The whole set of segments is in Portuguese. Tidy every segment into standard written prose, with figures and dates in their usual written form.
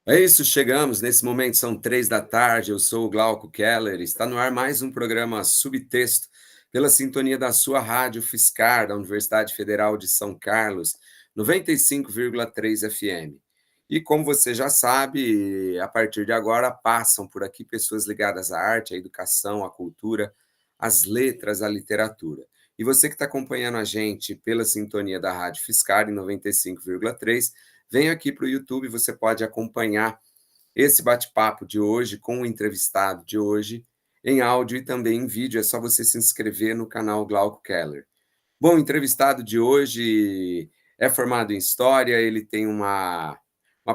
É isso, chegamos. Nesse momento são 3 da tarde. Eu sou o Glauco Keller. Está no ar mais um programa Subtexto, pela sintonia da sua rádio Fiscar, da Universidade Federal de São Carlos, 95,3 FM. E como você já sabe, a partir de agora passam por aqui pessoas ligadas à arte, à educação, à cultura, às letras, à literatura. E você que está acompanhando a gente pela sintonia da Rádio Fiscar, em 95,3, vem aqui para o YouTube, você pode acompanhar esse bate-papo de hoje com o entrevistado de hoje em áudio e também em vídeo. É só você se inscrever no canal Glauco Keller. Bom, o entrevistado de hoje é formado em História, ele tem uma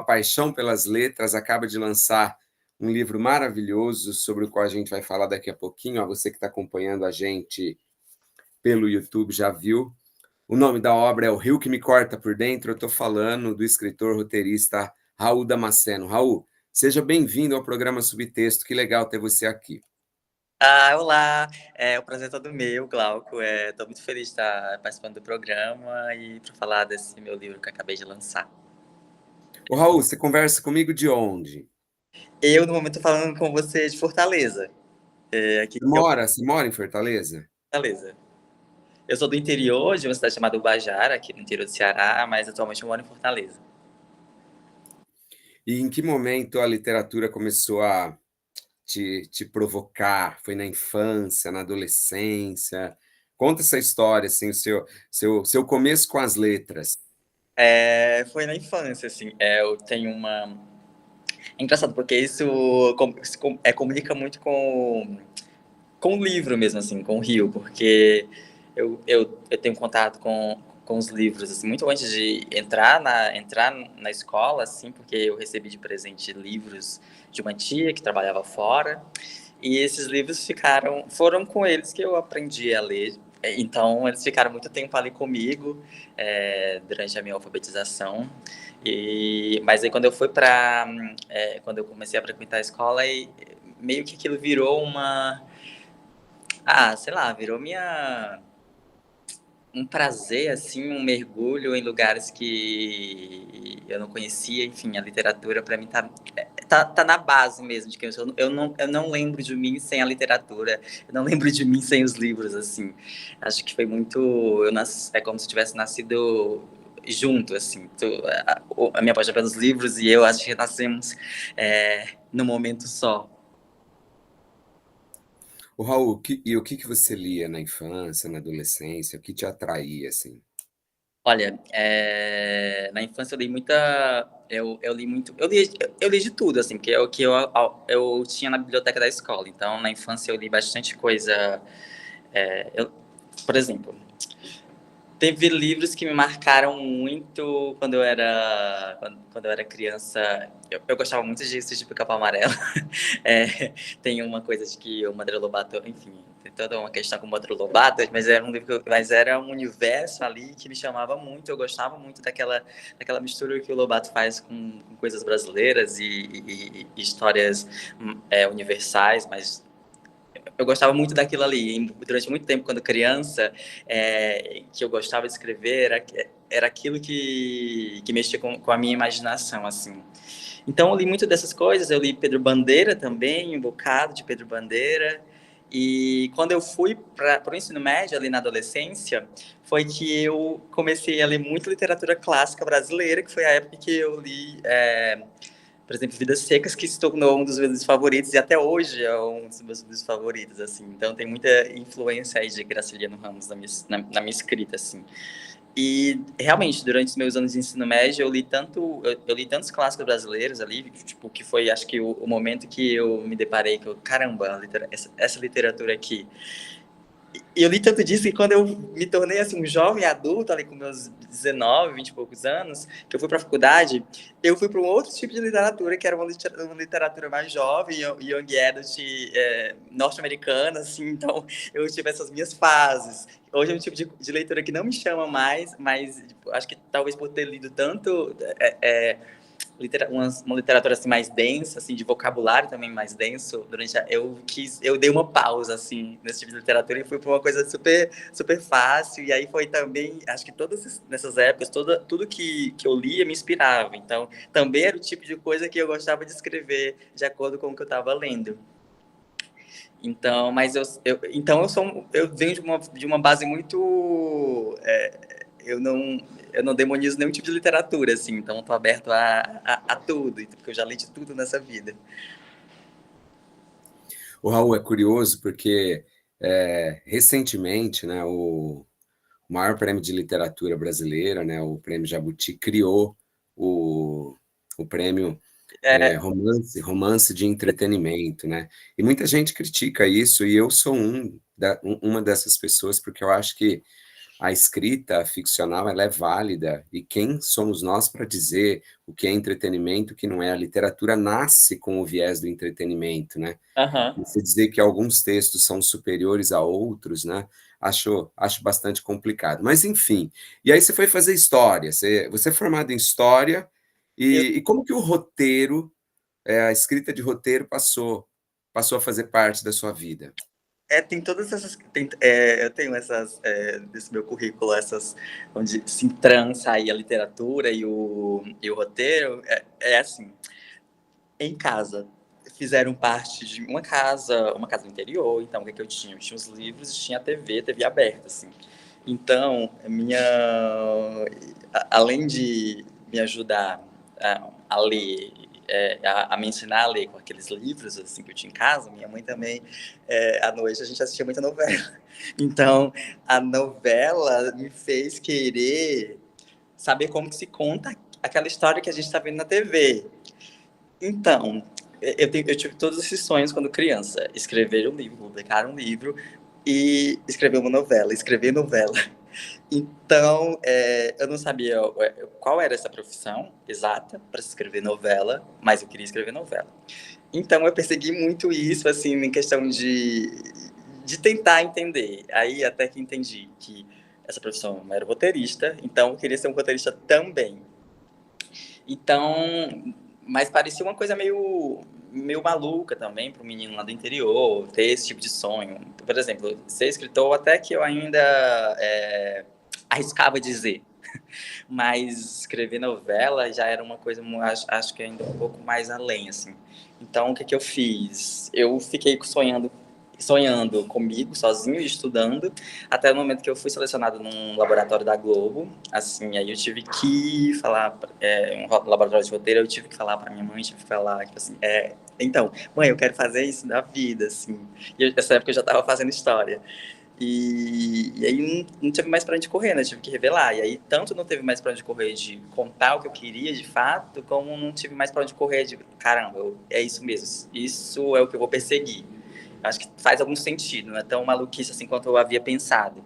paixão pelas letras, acaba de lançar um livro maravilhoso sobre o qual a gente vai falar daqui a pouquinho. Ó, você que está acompanhando a gente pelo YouTube já viu. O nome da obra é O Rio que Me Corta por Dentro. Eu estou falando do escritor roteirista Raul Damasceno. Raul, seja bem-vindo ao programa Subtexto. Que legal ter você aqui. Olá, o prazer é todo meu, Glauco. Estou muito feliz de estar participando do programa e para falar desse meu livro que eu acabei de lançar. Ô, Raul, você conversa comigo de onde? Eu, no momento, estou falando com você de Fortaleza. Aqui Você mora em Fortaleza? Fortaleza. Eu sou do interior, de uma cidade chamada Ubajara, aqui no interior do Ceará, mas atualmente eu moro em Fortaleza. E em que momento a literatura começou a te provocar? Foi na infância, na adolescência? Conta essa história, assim, o seu começo com as letras. Foi na infância, assim. Eu tenho uma... É engraçado, porque isso comunica muito com o livro mesmo, assim, com o Rio, porque eu tenho contato com os livros, assim, muito antes de entrar na escola, assim, porque eu recebi de presente livros de uma tia que trabalhava fora, e esses livros foram com eles que eu aprendi a ler. Então, eles ficaram muito tempo ali comigo, durante a minha alfabetização. Mas aí, quando eu comecei a frequentar a escola, meio que aquilo virou sei lá, virou um prazer, assim, um mergulho em lugares que eu não conhecia. Enfim, a literatura para mim tá na base mesmo de quem eu sou. Eu não lembro de mim sem a literatura, eu não lembro de mim sem os livros, assim. Acho que foi muito... É como se eu tivesse nascido junto, assim. A minha paixão pelos livros e eu acho que nascemos num momento só. O Raul, o que você lia na infância, na adolescência? O que te atraía, assim? Olha, na infância eu li muita... Eu li muito... Eu li de tudo, assim, porque é o que eu tinha na biblioteca da escola. Então, na infância eu li bastante coisa. Por exemplo, teve livros que me marcaram muito quando eu era criança. Eu gostava muito de Sítio Pica-Pau Amarelo. Tem uma coisa de que o Monteiro Lobato, enfim, tem toda uma questão com o Monteiro Lobato, mas era um livro mas era um universo ali que me chamava muito. Eu gostava muito daquela mistura que o Lobato faz com coisas brasileiras e histórias universais, mas eu gostava muito daquilo ali. Durante muito tempo, quando criança, que eu gostava de escrever, era aquilo que mexia com a minha imaginação, assim. Então, eu li muito dessas coisas. Eu li Pedro Bandeira também, um bocado de Pedro Bandeira. E quando eu fui para o ensino médio, ali na adolescência, foi que eu comecei a ler muito literatura clássica brasileira, que foi a época que eu li... por exemplo, Vidas Secas, que se tornou um dos meus livros favoritos e até hoje é um dos meus livros favoritos, assim. Então tem muita influência aí de Graciliano Ramos na minha escrita, assim. E realmente, durante os meus anos de ensino médio, eu li tantos clássicos brasileiros ali, tipo, que foi, acho que o momento que eu me deparei que caramba, essa literatura aqui. E eu li tanto disso que quando eu me tornei assim, um jovem adulto, ali com meus 19, 20 e poucos anos, que eu fui para a faculdade, eu fui para um outro tipo de literatura, que era uma literatura mais jovem, young adult, norte-americana, assim. Então eu tive essas minhas fases. Hoje é um tipo de leitura que não me chama mais, mas tipo, acho que talvez por ter lido tanto uma literatura assim mais densa, assim, de vocabulário também mais denso, eu dei uma pausa assim nesse tipo de literatura e fui para uma coisa super super fácil. E aí foi também, acho que todas nessas épocas, tudo que eu lia me inspirava. Então, também era o tipo de coisa que eu gostava de escrever de acordo com o que eu estava lendo. Então, mas eu venho de uma base muito eu não demonizo nenhum tipo de literatura, assim, então estou aberto a tudo, porque eu já li de tudo nessa vida. O Raul é curioso porque recentemente, né, o maior prêmio de literatura brasileira, né, o Prêmio Jabuti, criou o prêmio romance de entretenimento, né? E muita gente critica isso, e eu sou uma dessas pessoas, porque eu acho que a escrita ficcional ela é válida, e quem somos nós para dizer o que é entretenimento, o que não é? A literatura nasce com o viés do entretenimento, né? Aham. Você dizer que alguns textos são superiores a outros, né? Acho bastante complicado. Mas, enfim. E aí você foi fazer história. Você é formado em história, Eu, e como que o roteiro, a escrita de roteiro passou a fazer parte da sua vida? tem todas essas. Eu tenho essas. Desse meu currículo, essas. Onde se entrança aí a literatura e o roteiro. É assim. Em casa. Fizeram parte de uma casa no interior. Então, o que, é que eu tinha? Eu tinha os livros e tinha a TV aberta, assim. Então, além de me ajudar a ler, a me ensinar a ler com aqueles livros assim que eu tinha em casa, minha mãe também, à noite a gente assistia muita novela. Então, a novela me fez querer saber como que se conta aquela história que a gente está vendo na TV. Então, eu tive todos esses sonhos quando criança. Escrever um livro, publicar um livro e escrever uma novela, escrever novela. Então, eu não sabia qual era essa profissão exata para escrever novela, mas eu queria escrever novela. Então, eu persegui muito isso, assim, em questão de tentar entender. Aí, até que entendi que essa profissão era roteirista, então eu queria ser um roteirista também. Então, mas parecia uma coisa meio maluca também para um menino lá do interior ter esse tipo de sonho. Por exemplo, ser escritor até que eu ainda arriscava dizer, mas escrever novela já era uma coisa, acho que ainda um pouco mais além, assim. Então, o que que eu fiz? Eu fiquei sonhando comigo, sozinho, estudando, até o momento que eu fui selecionado num laboratório da Globo, assim, aí eu tive que falar, um laboratório de roteiro, eu tive que falar para minha mãe, tive que falar, tipo assim, então, mãe, eu quero fazer isso da vida, assim. E nessa época eu já estava fazendo história. E aí não teve mais para onde correr, né? Tive que revelar. E aí tanto não teve mais para onde correr de contar o que eu queria de fato, como não tive mais para onde correr de caramba, é isso mesmo. Isso é o que eu vou perseguir. Acho que faz algum sentido, não é tão maluquice assim quanto eu havia pensado.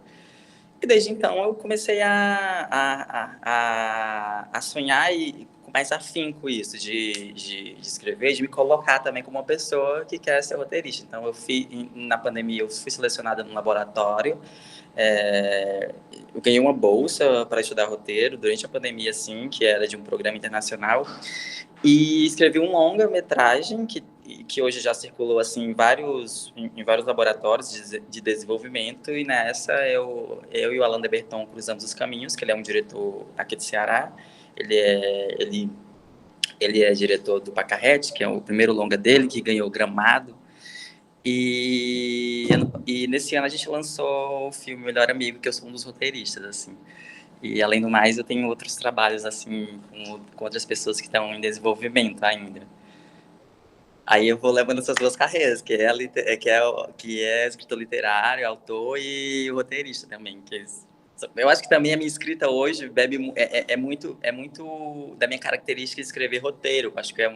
E desde então eu comecei a sonhar e com mais afinco isso, de escrever, de me colocar também como uma pessoa que quer ser roteirista. Então, na pandemia, eu fui selecionada no laboratório, eu ganhei uma bolsa para estudar roteiro durante a pandemia, assim, que era de um programa internacional, e escrevi um longa-metragem que hoje já circulou assim em vários laboratórios de desenvolvimento, e nessa eu e o Alain de Berton cruzamos os caminhos, que ele é um diretor aqui de Ceará. Ele é ele é diretor do Pacarrete, que é o primeiro longa dele, que ganhou Gramado. E nesse ano a gente lançou o filme Melhor Amigo, que eu sou um dos roteiristas, assim. E, além do mais, eu tenho outros trabalhos, assim, com outras pessoas que estão em desenvolvimento ainda. Aí eu vou levando essas duas carreiras, que é escritor literário, autor e roteirista também. Eu acho que também a minha escrita hoje é muito da minha característica de escrever roteiro. Acho que é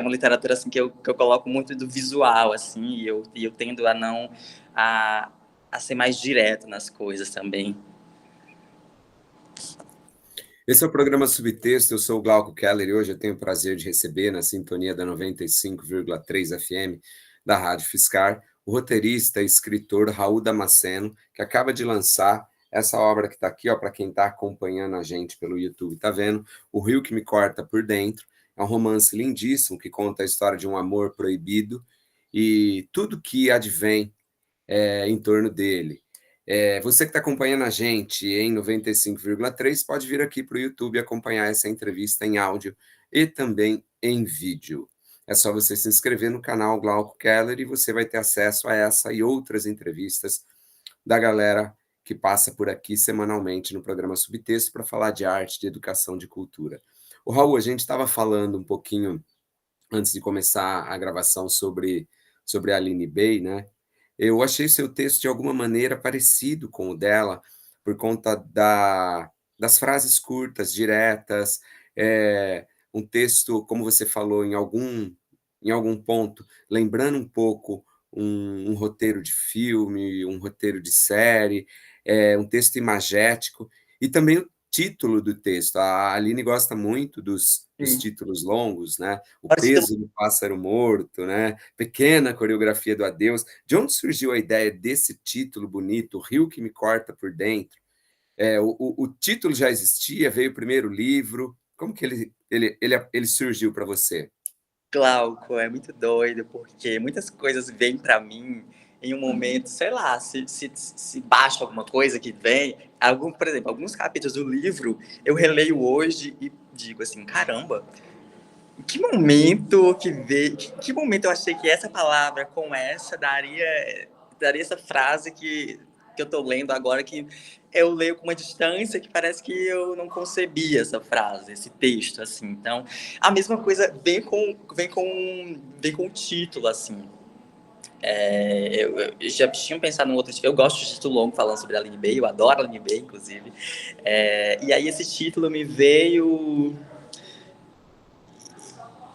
uma literatura assim que eu coloco muito do visual, assim, e eu tendo a não a ser mais direto nas coisas também. Esse é o programa Subtexto, eu sou o Glauco Keller e hoje eu tenho o prazer de receber, na sintonia da 95,3 FM da Rádio Fiscar, o roteirista e escritor Raul Damasceno, que acaba de lançar essa obra que está aqui, ó, para quem está acompanhando a gente pelo YouTube, está vendo, O Rio que Me Corta por Dentro. É um romance lindíssimo que conta a história de um amor proibido e tudo que advém em torno dele. Você que está acompanhando a gente em 95,3 pode vir aqui para o YouTube acompanhar essa entrevista em áudio e também em vídeo. É só você se inscrever no canal Glauco Keller e você vai ter acesso a essa e outras entrevistas da galera que passa por aqui semanalmente no programa Subtexto para falar de arte, de educação, de cultura. O Raul, a gente estava falando um pouquinho antes de começar a gravação sobre a Aline Bay, né? Eu achei seu texto de alguma maneira parecido com o dela, por conta das frases curtas, diretas, um texto, como você falou, em algum ponto, lembrando um pouco um roteiro de filme, um roteiro de série, um texto imagético, e também o título do texto. A Aline gosta muito dos Sim. títulos longos, né? O Pode ter- peso do pássaro morto, né? Pequena coreografia do adeus. De onde surgiu a ideia desse título bonito, O Rio que Me Corta por Dentro? O título já existia, veio o primeiro livro. Como que ele surgiu para você? Glauco, é muito doido, porque muitas coisas vêm para mim em um momento, sei lá, se baixa alguma coisa que vem, por exemplo, alguns capítulos do livro eu releio hoje e digo assim, caramba, em que momento que veio, que momento eu achei que essa palavra com essa daria essa frase que eu tô lendo agora, que eu leio com uma distância que parece que eu não concebia essa frase, esse texto, assim. Então, a mesma coisa vem com o título, assim. Eu já tinha pensado em outro. Eu gosto de título longo falando sobre a Aline Bay, eu adoro a Aline Bay, inclusive. E aí esse título me veio.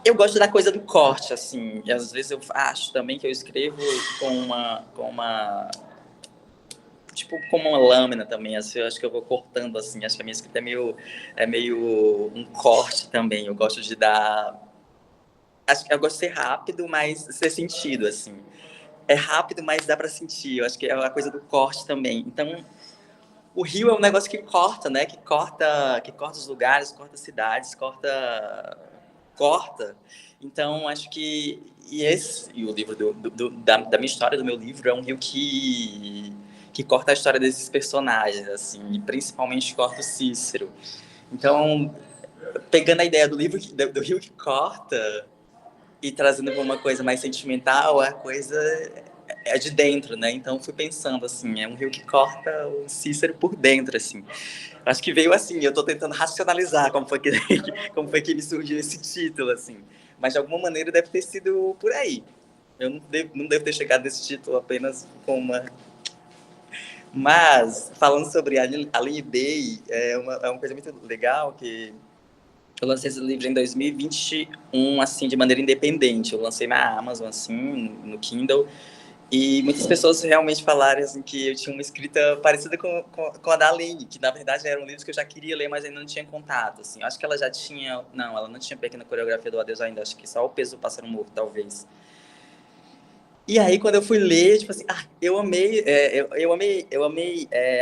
Eu gosto da coisa do corte, assim. E às vezes eu acho também que eu escrevo com uma tipo como uma lâmina também, assim, eu acho que eu vou cortando assim, acho que a minha escrita é meio um corte também. Eu gosto de dar, acho que eu gosto de ser rápido, mas ser sentido assim. É rápido, mas dá para sentir. Eu acho que é a coisa do corte também. Então, o rio é um negócio que corta, né? Que corta os lugares, corta as cidades, corta. Então, acho que e o livro da minha história, do meu livro, é um rio que corta a história desses personagens, assim, e principalmente corta o Cícero. Então, pegando a ideia do livro do rio que corta e trazendo para uma coisa mais sentimental, a coisa é de dentro, né? Então, fui pensando assim, é um rio que corta o Cícero por dentro, assim. Acho que veio assim, eu estou tentando racionalizar como foi que me surgiu esse título, assim. Mas de alguma maneira deve ter sido por aí. Eu não devo ter chegado nesse título apenas com uma. Mas, falando sobre a Aline Bay, é uma coisa muito legal que eu lancei esse livro em 2021, assim, de maneira independente. Eu lancei na Amazon, assim, no Kindle. E muitas pessoas realmente falaram assim, que eu tinha uma escrita parecida com a da Aline, que na verdade eram livros que eu já queria ler, mas ainda não tinha contato. Assim. Acho que ela já tinha. Não, ela não tinha Pequena Coreografia do Adeus ainda, acho que só O Peso do Pássaro Morto, talvez. E aí, quando eu fui ler, tipo assim, eu amei,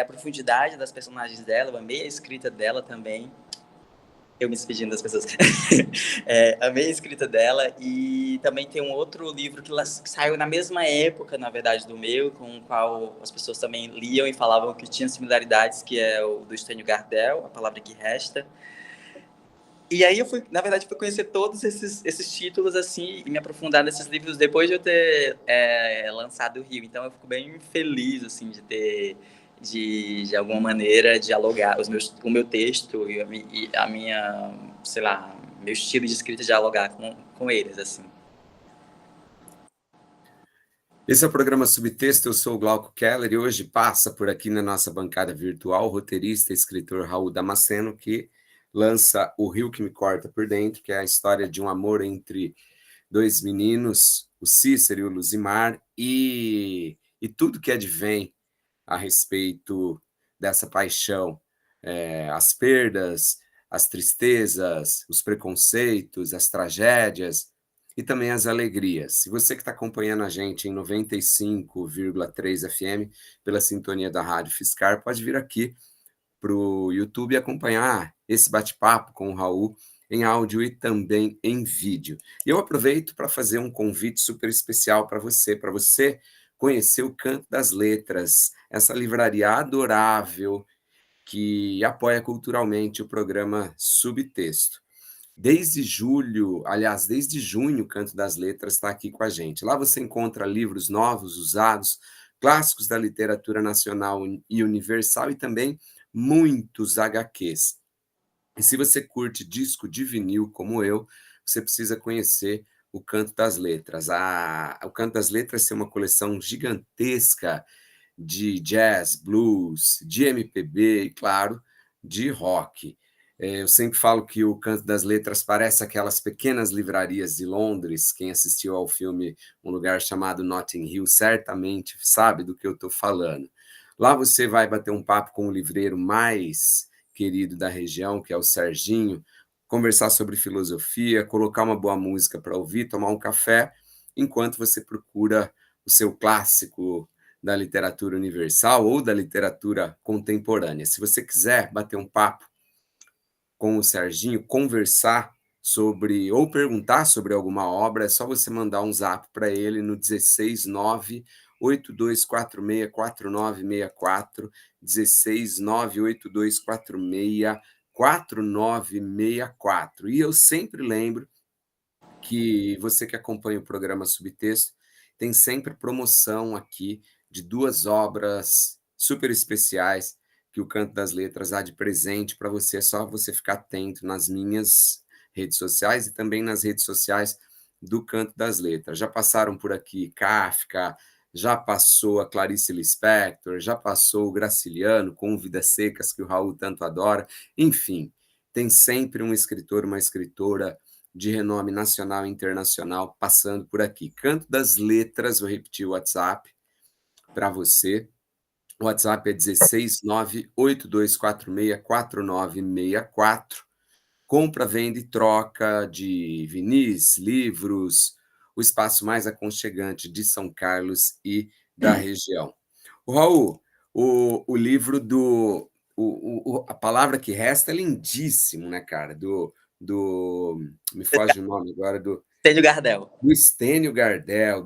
a profundidade das personagens dela, eu amei a escrita dela também. Eu me despedindo das pessoas. Amei a escrita dela e também tem um outro livro que saiu na mesma época, na verdade, do meu, com o qual as pessoas também liam e falavam que tinha similaridades, que é o do Estênio Gardel, A Palavra que Resta. E aí eu fui, na verdade, fui conhecer todos esses títulos, assim, e me aprofundar nesses livros depois de eu ter lançado o Rio. Então eu fico bem feliz, assim, de ter, de alguma maneira, dialogar o meu texto e a minha, sei lá, meu estilo de escrita dialogar com eles, assim. Esse é o programa Subtexto, eu sou o Glauco Keller e hoje passa por aqui na nossa bancada virtual o roteirista e escritor Raul Damasceno, que lança O Rio que Me Corta por Dentro, que é a história de um amor entre dois meninos, o Cícero e o Luzimar, e tudo que advém a respeito dessa paixão, as perdas, as tristezas, os preconceitos, as tragédias, e também as alegrias. E você que está acompanhando a gente em 95,3 FM, pela sintonia da Rádio Fiscar, pode vir aqui para o YouTube e acompanhar esse bate-papo com o Raul em áudio e também em vídeo. E eu aproveito para fazer um convite super especial para você conhecer o Canto das Letras, essa livraria adorável que apoia culturalmente o programa Subtexto. Desde julho, aliás, desde junho, o Canto das Letras está aqui com a gente. Lá você encontra livros novos, usados, clássicos da literatura nacional e universal e também muitos HQs. E se você curte disco de vinil como eu, você precisa conhecer o Canto das Letras. O Canto das Letras tem uma coleção gigantesca de jazz, blues, de MPB e, claro, de rock. Eu sempre falo que o Canto das Letras parece aquelas pequenas livrarias de Londres. Quem assistiu ao filme Um Lugar Chamado Notting Hill certamente sabe do que eu estou falando. Lá você vai bater um papo com o livreiro mais querido da região, que é o Serginho, conversar sobre filosofia, colocar uma boa música para ouvir, tomar um café, enquanto você procura o seu clássico da literatura universal ou da literatura contemporânea. Se você quiser bater um papo com o Serginho, conversar sobre ou perguntar sobre alguma obra, é só você mandar um zap para ele no 169 82464964, 16982464964. E eu sempre lembro que você que acompanha o programa Subtexto tem sempre promoção aqui de 2 obras super especiais que o Canto das Letras há de presente para você. É só você ficar atento nas minhas redes sociais e também nas redes sociais do Canto das Letras. Já passaram por aqui Kafka, já passou a Clarice Lispector, já passou o Graciliano com Vidas Secas, que o Raul tanto adora. Enfim, tem sempre um escritor, uma escritora de renome nacional e internacional passando por aqui. Canto das Letras, vou repetir o WhatsApp para você. O WhatsApp é 16982464964. Compra, venda e troca de vinis, livros, o espaço mais aconchegante de São Carlos e da região. O Raul, o livro do... a palavra que resta é lindíssimo, né, cara? Me foge o nome agora, Estênio Gardel. Do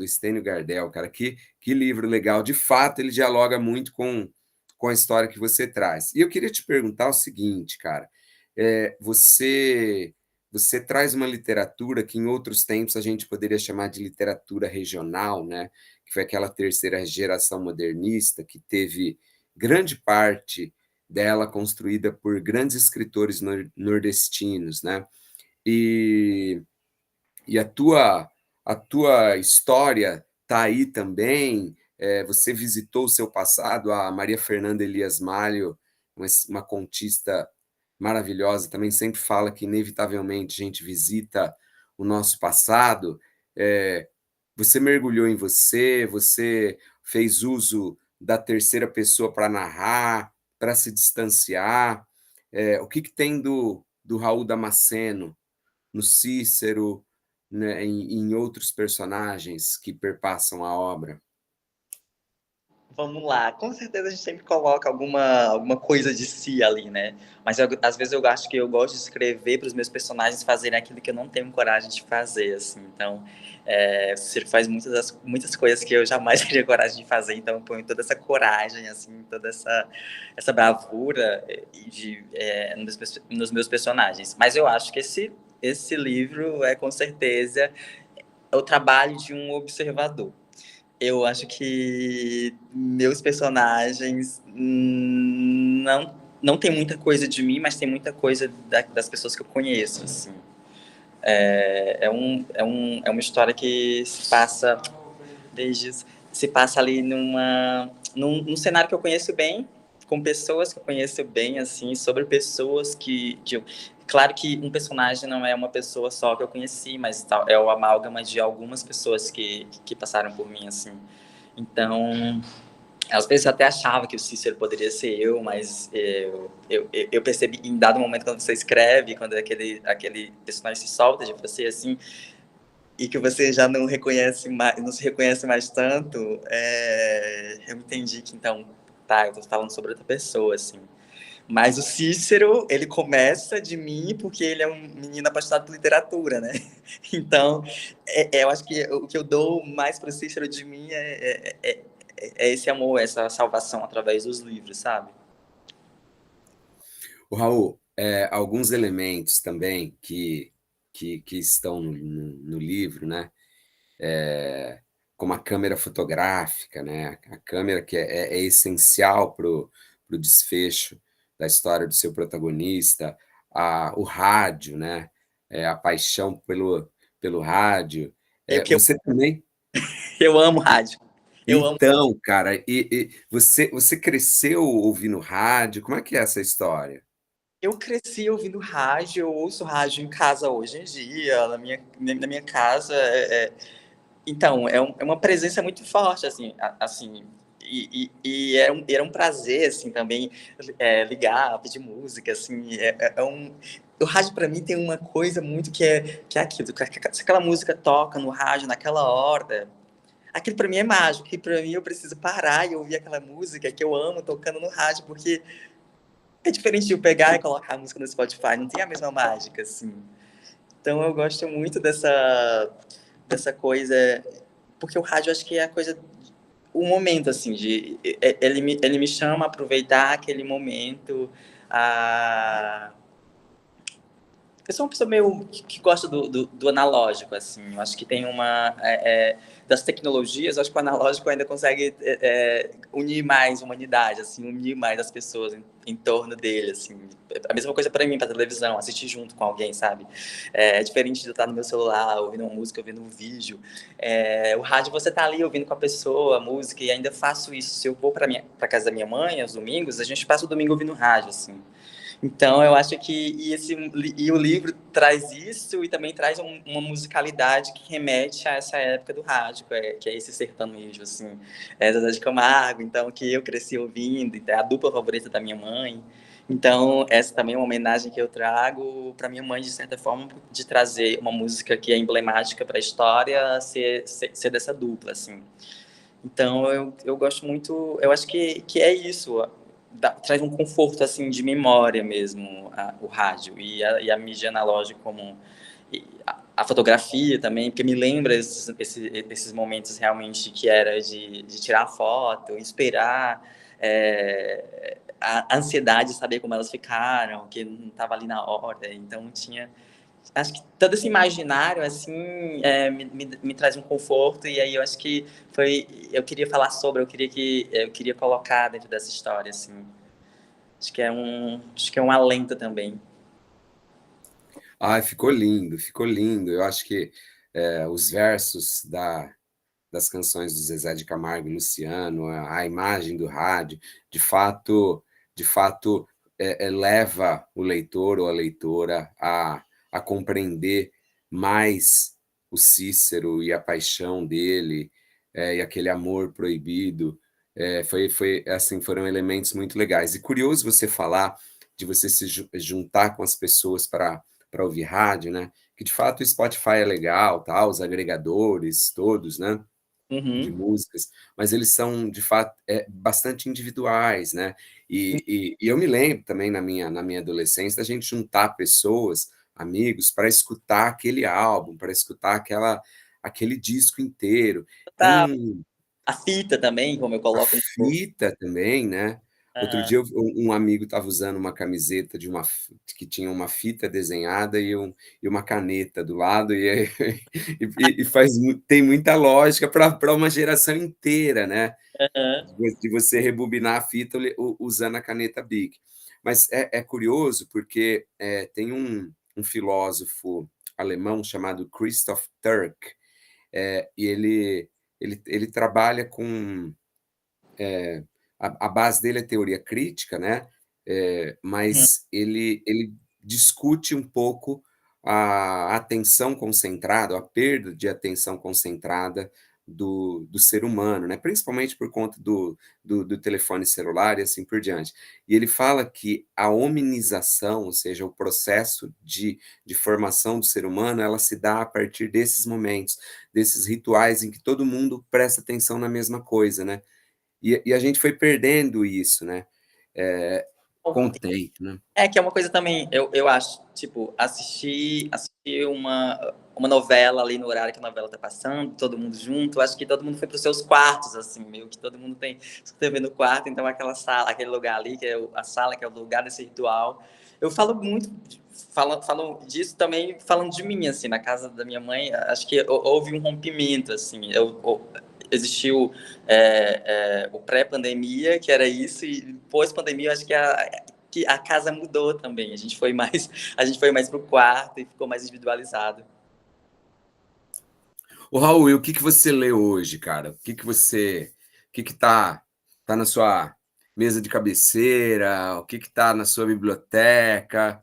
Estênio Gardel, cara, que livro legal. De fato, ele dialoga muito com a história que você traz. E eu queria te perguntar o seguinte, cara, você traz uma literatura que em outros tempos a gente poderia chamar de literatura regional, né? Que foi aquela terceira geração modernista que teve grande parte dela construída por grandes escritores nordestinos, né? E a tua história está aí também. Você visitou o seu passado, a Maria Fernanda Elias Malho, uma contista maravilhosa, também sempre fala que, inevitavelmente, a gente visita o nosso passado. Você mergulhou em você fez uso da terceira pessoa para narrar, para se distanciar. O que tem do Raul Damasceno no Cícero, né, em outros personagens que perpassam a obra? Vamos lá, com certeza a gente sempre coloca alguma coisa de si ali, né? Mas às vezes eu acho que eu gosto de escrever para os meus personagens fazerem aquilo que eu não tenho coragem de fazer, assim. Então, você faz muitas coisas que eu jamais teria coragem de fazer, então eu ponho toda essa coragem, assim, toda essa bravura nos meus personagens. Mas eu acho que esse livro é, com certeza, o trabalho de um observador. Eu acho que meus personagens não tem muita coisa de mim, mas tem muita coisa das pessoas que eu conheço, assim. É uma história que se passa ali num cenário que eu conheço bem, com pessoas que eu conheço bem, assim, sobre pessoas claro que um personagem não é uma pessoa só que eu conheci, mas é o amálgama de algumas pessoas que passaram por mim, assim. Então, às vezes eu até achava que o Cícero poderia ser eu, mas eu percebi em dado momento quando você escreve, quando aquele personagem se solta de você, assim, e que você já não reconhece mais, não se reconhece mais tanto, eu entendi que então, tá, eu tô falando sobre outra pessoa, assim. Mas o Cícero, ele começa de mim porque ele é um menino apaixonado por literatura, né? Então, eu acho que o que eu dou mais para o Cícero de mim é esse amor, essa salvação através dos livros, sabe? O Raul, alguns elementos também que estão no livro, né? Como a câmera fotográfica, né? A câmera que é essencial para o desfecho da história do seu protagonista, o rádio, né? A paixão pelo rádio. Eu, que eu, Você também. eu amo rádio. Eu amo. Então, cara, e você cresceu ouvindo rádio? Como é que é essa história? Eu cresci ouvindo rádio, eu ouço rádio em casa hoje em dia, na minha casa. Então, é uma presença muito forte, assim, assim e era um prazer, assim, também ligar, pedir música, assim, o rádio para mim tem uma coisa muito que é aquilo, se aquela música toca no rádio naquela hora, aquilo para mim é mágico, que para mim eu preciso parar e ouvir aquela música que eu amo tocando no rádio, porque é diferente de eu pegar e colocar a música no Spotify, não tem a mesma mágica, assim. Então eu gosto muito dessa coisa, porque o rádio acho que é a coisa, o momento, assim, ele me chama a aproveitar aquele momento, a... Eu sou uma pessoa meio que gosta do analógico, assim. Eu acho que tem das tecnologias, eu acho que o analógico ainda consegue unir mais a humanidade, assim, unir mais as pessoas em torno dele, assim. A mesma coisa para mim, para televisão, assistir junto com alguém, sabe? É diferente de eu estar no meu celular, ouvindo uma música, ouvindo um vídeo. O rádio, você tá ali ouvindo com a pessoa a música, e ainda faço isso. Se eu vou para casa da minha mãe, aos domingos, a gente passa o domingo ouvindo rádio, assim. Então, eu acho que o livro traz isso e também traz uma musicalidade que remete a essa época do rádio, que é esse sertanejo, assim, Zezé de Camargo, então, que eu cresci ouvindo, é a dupla favorita da minha mãe. Então, essa também é uma homenagem que eu trago para minha mãe, de certa forma, de trazer uma música que é emblemática para a história, ser dessa dupla, assim. Então, eu gosto muito, eu acho que é isso, traz um conforto, assim, de memória mesmo, o rádio, e a mídia analógica como a fotografia também, porque me lembra esses momentos realmente que era de tirar foto, esperar, a ansiedade de saber como elas ficaram, que não estava ali na hora, então tinha, acho que todo esse imaginário, assim, me traz um conforto, e aí eu acho que eu queria falar sobre, eu queria colocar dentro dessa história, assim. Acho que é um alento também. Ah, ficou lindo, ficou lindo. Eu acho que os versos das canções do Zezé de Camargo e Luciano, a imagem do rádio, de fato, leva o leitor ou a leitora a compreender mais o Cícero e a paixão dele, e aquele amor proibido. Assim, foram elementos muito legais. E curioso você falar de você se juntar com as pessoas para ouvir rádio, né? Que de fato o Spotify é legal, tá? Os agregadores todos, né? De Uhum. músicas, mas eles são, de fato, bastante individuais, né? E eu me lembro também na minha adolescência da gente juntar pessoas, amigos, para escutar aquele álbum, para escutar aquele disco inteiro. Tá, Tem a fita também, como eu a coloco no... fita também, né? Outro Aham. dia um amigo estava usando uma camiseta que tinha uma fita desenhada e uma caneta do lado, e tem muita lógica para uma geração inteira, né? Aham. De você rebobinar a fita usando a caneta Bic. Mas é curioso porque tem um filósofo alemão chamado Christoph Turk, e ele trabalha com a base dele é teoria crítica, né? Uhum. Mas ele discute um pouco a atenção concentrada, a perda de atenção concentrada do ser humano, né? Principalmente por conta do telefone celular e assim por diante. E ele fala que a hominização, ou seja, o processo de formação do ser humano, ela se dá a partir desses momentos, desses rituais em que todo mundo presta atenção na mesma coisa, né? E a gente foi perdendo isso, né? Com o tempo, né? Que é uma coisa também, eu acho, tipo, assistir uma novela ali no horário que a novela tá passando, todo mundo junto, eu acho que todo mundo foi pros seus quartos, assim, meio que todo mundo tem TV no quarto, então aquela sala, aquele lugar ali, que é a sala, que é o lugar desse ritual. Eu falo muito, falo disso também, falando de mim, assim, na casa da minha mãe, acho que houve um rompimento, assim, existiu o pré-pandemia, que era isso, e pós-pandemia, eu acho que a casa mudou também. A gente foi mais pro quarto e ficou mais individualizado. Ô, Raul, e o que que você lê hoje, cara? O que que tá na sua mesa de cabeceira? O que tá na sua biblioteca?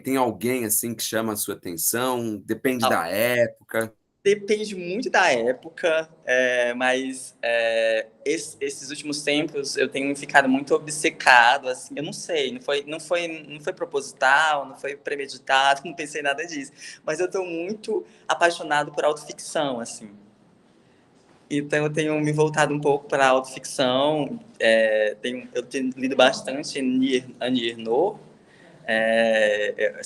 Tem alguém assim que chama a sua atenção? Depende da época. Depende muito da época, mas esses últimos tempos eu tenho ficado muito obcecado, assim, eu não sei, não foi proposital, não foi premeditado, não pensei nada disso, mas eu estou muito apaixonado por autoficção, assim. Então eu tenho me voltado um pouco para a autoficção, eu tenho lido bastante Annie Ernaux, é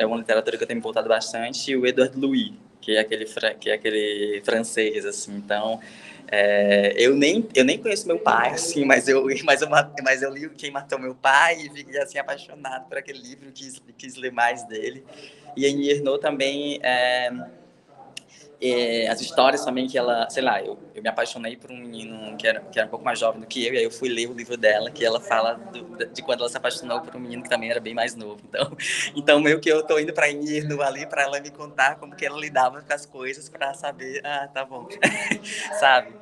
uma literatura que eu tenho me voltado bastante, e o Edward Louis, que é aquele francês, assim. Então, eu nem conheço meu pai, assim, mas eu li Quem Matou Meu Pai e fiquei assim apaixonado por aquele livro, quis ler mais dele. E a Annie Ernaux também as histórias também que ela, sei lá, eu me apaixonei por um menino que era um pouco mais jovem do que eu, e aí eu fui ler o livro dela, que ela fala de quando ela se apaixonou por um menino que também era bem mais novo. Então meio que eu tô indo pra Nirno ali, pra ela me contar como que ela lidava com as coisas, pra saber, tá bom, sabe?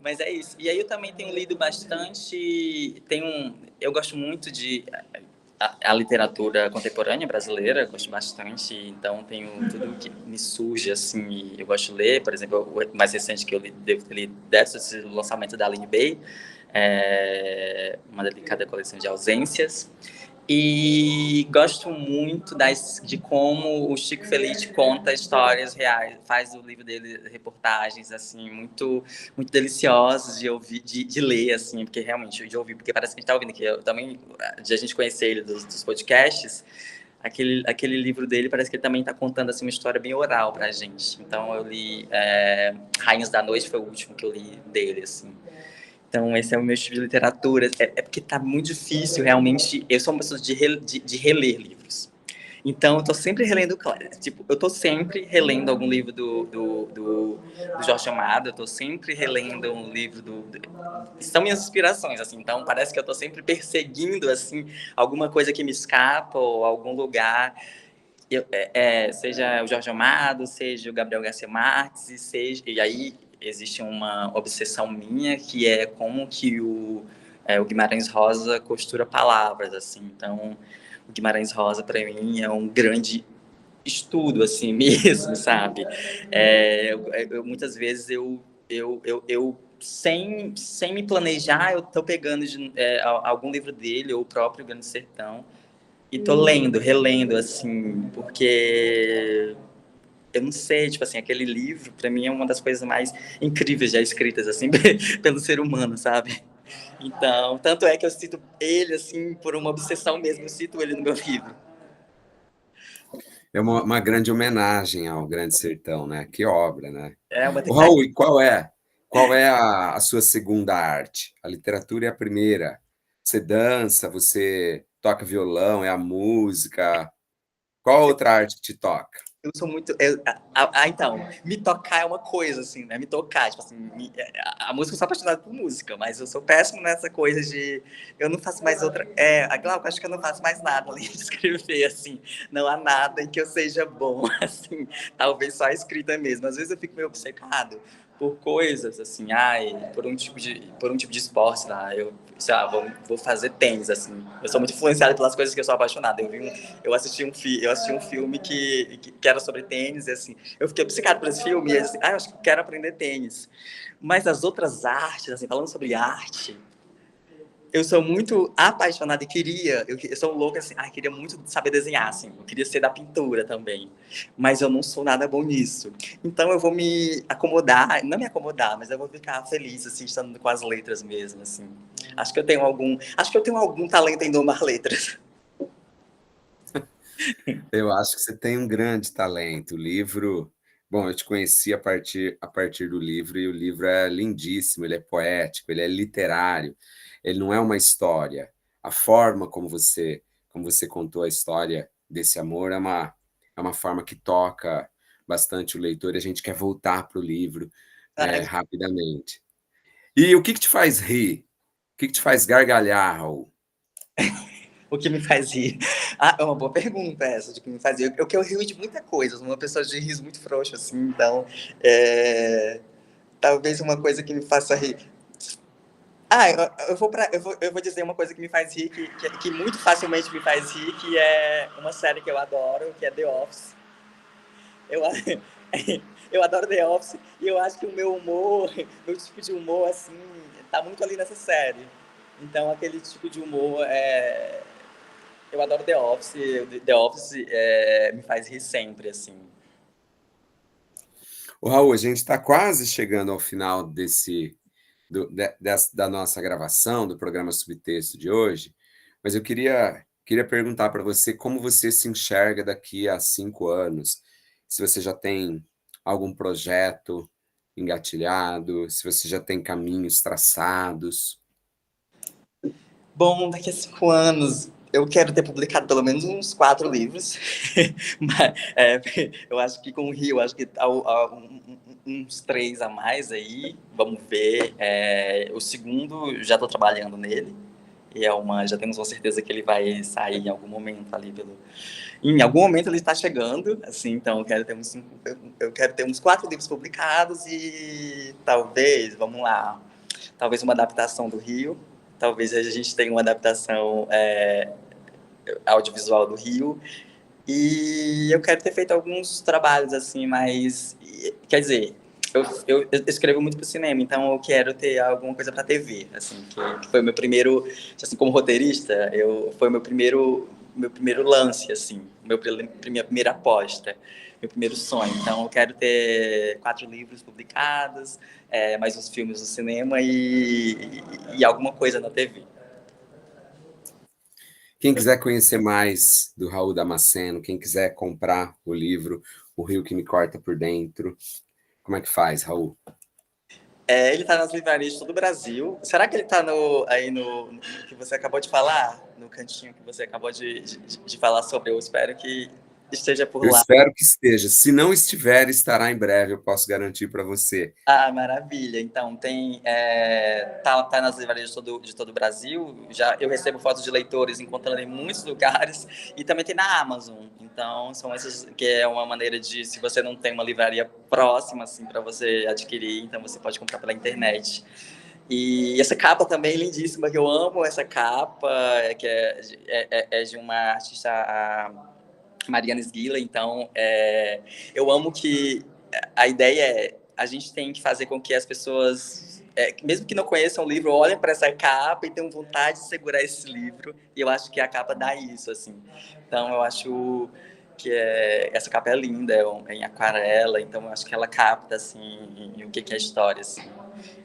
Mas é isso. E aí eu também tenho lido bastante, eu gosto muito de a literatura contemporânea brasileira, eu gosto bastante, então tenho tudo que me surge, assim, eu gosto de ler, por exemplo, o mais recente que eu li, devo ter lido, deve ser o lançamento da Aline Bay, uma delicada coleção de ausências, e gosto muito de como o Chico Felice conta histórias reais, faz o livro dele reportagens assim muito deliciosas de ouvir, de ler assim, porque realmente de ouvir, porque parece que a gente está ouvindo aqui. Eu também de a gente conhecer ele dos podcasts, aquele livro dele parece que ele também está contando assim uma história bem oral para a gente. Então eu li Rainhas da Noite, foi o último que eu li dele assim. Então, esse é o meu estilo de literatura. Porque tá muito difícil, realmente. Eu sou uma pessoa de reler livros. Então, eu tô sempre relendo. Tipo, eu tô sempre relendo algum livro do Jorge Amado, eu tô sempre relendo um livro são minhas inspirações, assim. Então, parece que eu tô sempre perseguindo, assim, alguma coisa que me escapa ou algum lugar. Seja o Jorge Amado, seja o Gabriel Garcia Marques, e aí existe uma obsessão minha que é como que o Guimarães Rosa costura palavras, assim. Então, o Guimarães Rosa para mim é um grande estudo, assim mesmo, sabe? Muitas vezes eu sem me planejar, eu tô pegando algum livro dele ou o próprio Grande Sertão e tô relendo, assim, porque eu não sei, tipo assim, aquele livro, para mim, é uma das coisas mais incríveis já escritas, assim, pelo ser humano, sabe? Então, tanto é que eu cito ele, assim, por uma obsessão mesmo, eu cito ele no meu livro. É uma grande homenagem ao Grande Sertão, né? Que obra, né? É uma O Raul, e qual é a sua segunda arte? A literatura é a primeira. Você dança, você toca violão, é a música. Qual outra arte que te toca? Eu sou muito. Então, me tocar é uma coisa, assim, né? Me tocar, tipo assim, a música, eu sou apaixonado por música, mas eu sou péssimo nessa coisa de. Eu não faço mais outra. A Glauco, acho que eu não faço mais nada além de escrever, assim. Não há nada em que eu seja bom, assim. Talvez só a escrita mesmo. Às vezes eu fico meio obcecado por coisas, assim, por um tipo de esporte lá, eu, sei lá, vou fazer tênis, assim. Eu sou muito influenciado pelas coisas que eu sou apaixonado. Eu assisti um filme que era sobre tênis, e assim, eu fiquei obcecado por esse filme, e assim, eu acho que eu quero aprender tênis. Mas as outras artes, assim, falando sobre arte, eu sou muito apaixonada e eu sou louca assim, queria muito saber desenhar, assim, eu queria ser da pintura também, mas eu não sou nada bom nisso. Então eu vou me acomodar, não me acomodar, mas eu vou ficar feliz, assim, estando com as letras mesmo, assim. Acho que eu tenho algum talento em domar letras. Eu acho que você tem um grande talento. O livro, bom, eu te conheci a partir do livro, e o livro é lindíssimo, ele é poético, ele é literário, ele não é uma história. A forma como você contou a história desse amor é uma forma que toca bastante o leitor, e a gente quer voltar para o livro Ai, rapidamente. E o que que te faz rir? O que que te faz gargalhar, Raul? o que me faz rir? É uma boa pergunta essa, de que me faz rir. Eu rio de muita coisa, eu sou uma pessoa de riso muito frouxo, assim, então, talvez uma coisa que me faça rir. Eu vou dizer uma coisa que me faz rir, que muito facilmente me faz rir, que é uma série que eu adoro, que é The Office. Eu, eu adoro The Office e eu acho que o meu humor, meu tipo de humor, assim, tá muito ali nessa série. Então, aquele tipo de humor é... Eu adoro The Office, The Office me faz rir sempre, assim. Ô, Raul, a gente está quase chegando ao final da nossa gravação do programa Subtexto de hoje, mas eu queria perguntar para você como você se enxerga daqui a 5 anos, se você já tem algum projeto engatilhado, se você já tem caminhos traçados. Bom, daqui a 5 anos eu quero ter publicado pelo menos uns 4 livros. Mas, eu acho que com o Rio, acho que uns 3 a mais aí, vamos ver. O segundo, já estou trabalhando nele. E já temos uma certeza que ele vai sair em algum momento ali em algum momento ele está chegando, assim, então eu quero ter uns 4 livros publicados e talvez, vamos lá, talvez uma adaptação do Rio, talvez a gente tenha uma adaptação audiovisual do Rio, e eu quero ter feito alguns trabalhos assim, mas quer dizer, eu escrevo muito para o cinema, então eu quero ter alguma coisa para TV, assim, que foi o meu primeiro, assim, como roteirista, foi o meu primeiro lance, assim, minha primeira aposta, meu primeiro sonho. Então eu quero ter 4 livros publicados, mais uns filmes no cinema e alguma coisa na TV. Quem quiser conhecer mais do Raul Damasceno, quem quiser comprar o livro O Rio que Me Corta por Dentro, como é que faz, Raul? Ele está nas livrarias de todo o Brasil. Será que ele está aí no que você acabou de falar? No cantinho que você acabou de falar sobre? Eu espero que esteja por Eu lá. espero que esteja. Se não estiver, estará em breve, eu posso garantir para você. Maravilha. Então, tá nas livrarias de todo o Brasil. Já eu recebo fotos de leitores encontrando em muitos lugares e também tem na Amazon. Então, são essas que é uma maneira de, se você não tem uma livraria próxima assim para você adquirir, então você pode comprar pela internet. E essa capa também é lindíssima, que eu amo essa capa, que é de uma artista, a Mariana Esguila. Então, eu amo que a ideia a gente tem que fazer com que as pessoas, mesmo que não conheçam o livro, olhem para essa capa e tenham vontade de segurar esse livro. E eu acho que a capa dá isso, assim. Então, eu acho que essa capa é linda, em aquarela, então eu acho que ela capta, assim, o que é a história, assim.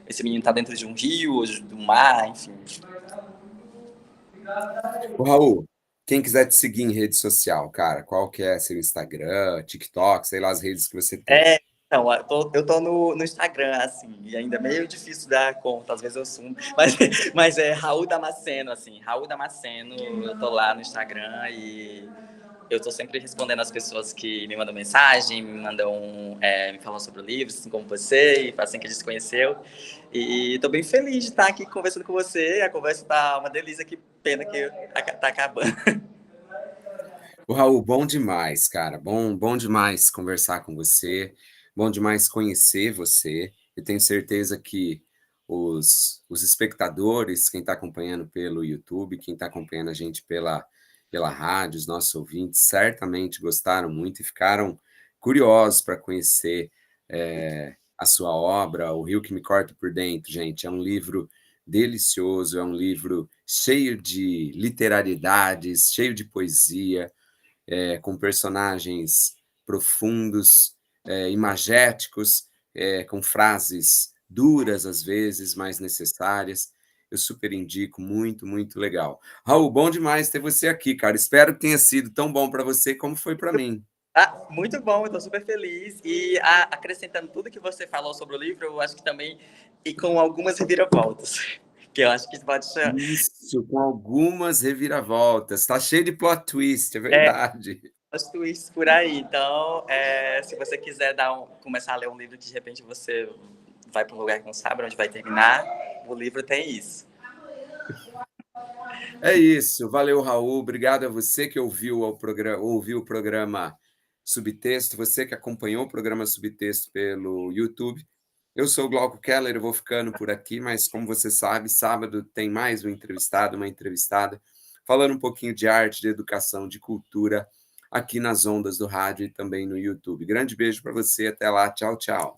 Esse menino está dentro de um rio, ou do mar, enfim. Ô, Raul, quem quiser te seguir em rede social, cara, qual que é seu Instagram, TikTok, sei lá as redes que você tem. Então, eu tô no Instagram, assim, e ainda é meio difícil dar conta, às vezes eu sumo, mas é Raul Damasceno, assim, Raul Damasceno, eu tô lá no Instagram e eu tô sempre respondendo as pessoas que me mandam mensagem, me falam sobre o livro, assim como você, e assim que a gente se conheceu, e tô bem feliz de estar aqui conversando com você, a conversa tá uma delícia, que pena que tá acabando. O Raul, bom demais, cara, bom demais conversar com você, bom demais conhecer você. Eu tenho certeza que os espectadores, quem está acompanhando pelo YouTube, quem está acompanhando a gente pela rádio, os nossos ouvintes, certamente gostaram muito e ficaram curiosos para conhecer a sua obra, O Rio que Me Corta por Dentro, gente. É um livro delicioso, é um livro cheio de literalidades, cheio de poesia, com personagens profundos, imagéticos, com frases duras às vezes, mas necessárias. Eu super indico, muito, muito legal. Raul, bom demais ter você aqui, cara. Espero que tenha sido tão bom para você como foi para mim. Ah, muito bom, eu estou super feliz. E acrescentando tudo que você falou sobre o livro, eu acho que também, e com algumas reviravoltas, que eu acho que pode ser. Isso, com algumas reviravoltas. Está cheio de plot twist, é É, verdade. plot twists por aí. Então, se você quiser começar a ler um livro que de repente você vai para um lugar que não sabe onde vai terminar, o livro tem isso. É isso, valeu, Raul. Obrigado a você que ouviu o programa Subtexto, você que acompanhou o programa Subtexto pelo YouTube. Eu sou o Glauco Keller, eu vou ficando por aqui, mas como você sabe, sábado tem mais um entrevistado, uma entrevistada, falando um pouquinho de arte, de educação, de cultura, aqui nas ondas do rádio e também no YouTube. Grande beijo para você, até lá, tchau, tchau.